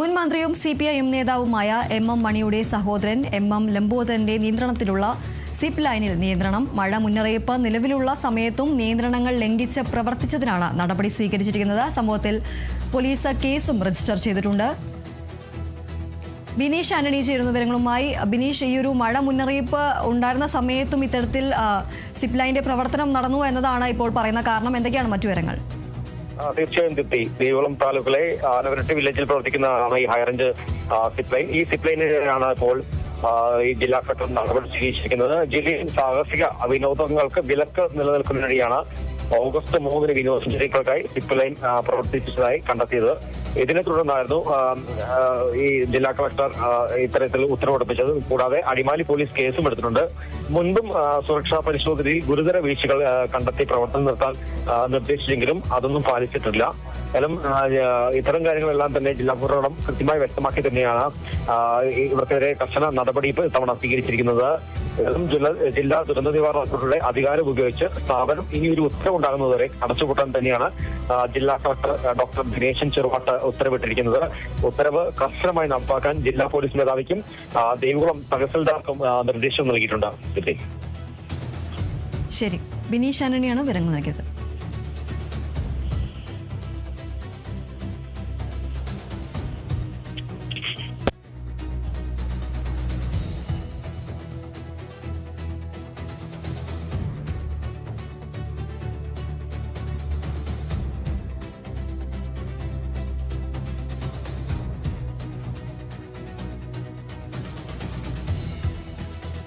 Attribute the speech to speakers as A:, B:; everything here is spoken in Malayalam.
A: മുൻ മന്ത്രിയും CPIM നേതാവുമായ MM മണിയുടെ സഹോദരൻ MM ലംബോദരന്റെ നിയന്ത്രണത്തിലുള്ള സിപ്പ് ലൈനിൽ നിയന്ത്രണം. മഴ മുന്നറിയിപ്പ് നിലവിലുള്ള സമയത്തും നിയന്ത്രണങ്ങൾ ലംഘിച്ച് പ്രവർത്തിച്ചതിനാണ് നടപടി സ്വീകരിച്ചിരിക്കുന്നത്. സംഭവത്തിൽ പോലീസ് കേസും രജിസ്റ്റർ ചെയ്തിട്ടുണ്ട്. ബിനീഷ് ആന്റണി ചേരുന്ന വിവരങ്ങളുമായി. ബിനീഷ്, ഈ ഒരു മഴ മുന്നറിയിപ്പ് ഉണ്ടായിരുന്ന സമയത്തും ഇത്തരത്തിൽ സിപ്പ് ലൈനിന്റെ പ്രവർത്തനം നടന്നു എന്നതാണ് ഇപ്പോൾ പറയുന്ന കാരണം. എന്തൊക്കെയാണ് മറ്റു വിവരങ്ങൾ?
B: തീർച്ചയായും ദേവികുളം താലൂക്കിലെ ആനവരട്ടി വില്ലേജിൽ പ്രവർത്തിക്കുന്നതാണ് ഈ ഹൈറേഞ്ച് സിപ്പ് ലൈൻ. ഈ സിപ്പ് ലൈനിലാണ് ഇപ്പോൾ ഈ ജില്ലാ കളക്ടർ നടപടി സ്വീകരിച്ചിരിക്കുന്നത്. ജില്ലയിൽ സാഹസിക വിനോദങ്ങൾക്ക് വിലക്ക് നിലനിൽക്കുന്നതിനിടെയാണ് ഓഗസ്റ്റ് 3 വിനോദസഞ്ചാരികൾക്കായി സിപ്പ് ലൈൻ പ്രവർത്തിപ്പിച്ചതായി കണ്ടെത്തിയത്. ഇതിനെ തുടർന്നായിരുന്നു ഈ ജില്ലാ കളക്ടർ ഇത്തരത്തിൽ ഉത്തരവിറപ്പിച്ചത്. കൂടാതെ അടിമാലി പോലീസ് കേസും എടുത്തിട്ടുണ്ട്. മുൻപും സുരക്ഷാ പരിശോധനയിൽ ഗുരുതര വീഴ്ചകൾ കണ്ടെത്തി പ്രവർത്തനം നിർത്താൻ നിർദ്ദേശിച്ചെങ്കിലും അതൊന്നും പാലിച്ചിട്ടില്ല. കാരണം ഇത്തരം കാര്യങ്ങളെല്ലാം തന്നെ ജില്ലാ ഭരണകൂടം കൃത്യമായി വ്യക്തമാക്കി തന്നെയാണ് ഇവർക്കെതിരെ കർശന നടപടി ഇത്തവണ സ്വീകരിച്ചിരിക്കുന്നത്. ജില്ലാ ദുരന്ത നിവാരണ അതോറിറ്റിയുടെ അധികാരം ഉപയോഗിച്ച് സ്ഥാപനം ഇനി ഒരു ഉത്തരവുണ്ടാകുന്നതുവരെ അടച്ചുപൂട്ടാൻ തന്നെയാണ് ജില്ലാ കളക്ടർ ഡോക്ടർ ദിനേശൻ ചെറുവാട്ട് ഉത്തരവിട്ടിരിക്കുന്നത്. ഉത്തരവ് കർശനമായി നടപ്പാക്കാൻ ജില്ലാ പോലീസ് മേധാവിക്കും ദേവികുളം തഹസിൽദാർക്കും നിർദ്ദേശം നൽകിയിട്ടുണ്ട്.
A: ശരി, ബിനീഷ് ആന്റണിയാണ് വിവരങ്ങൾ നൽകിയത്.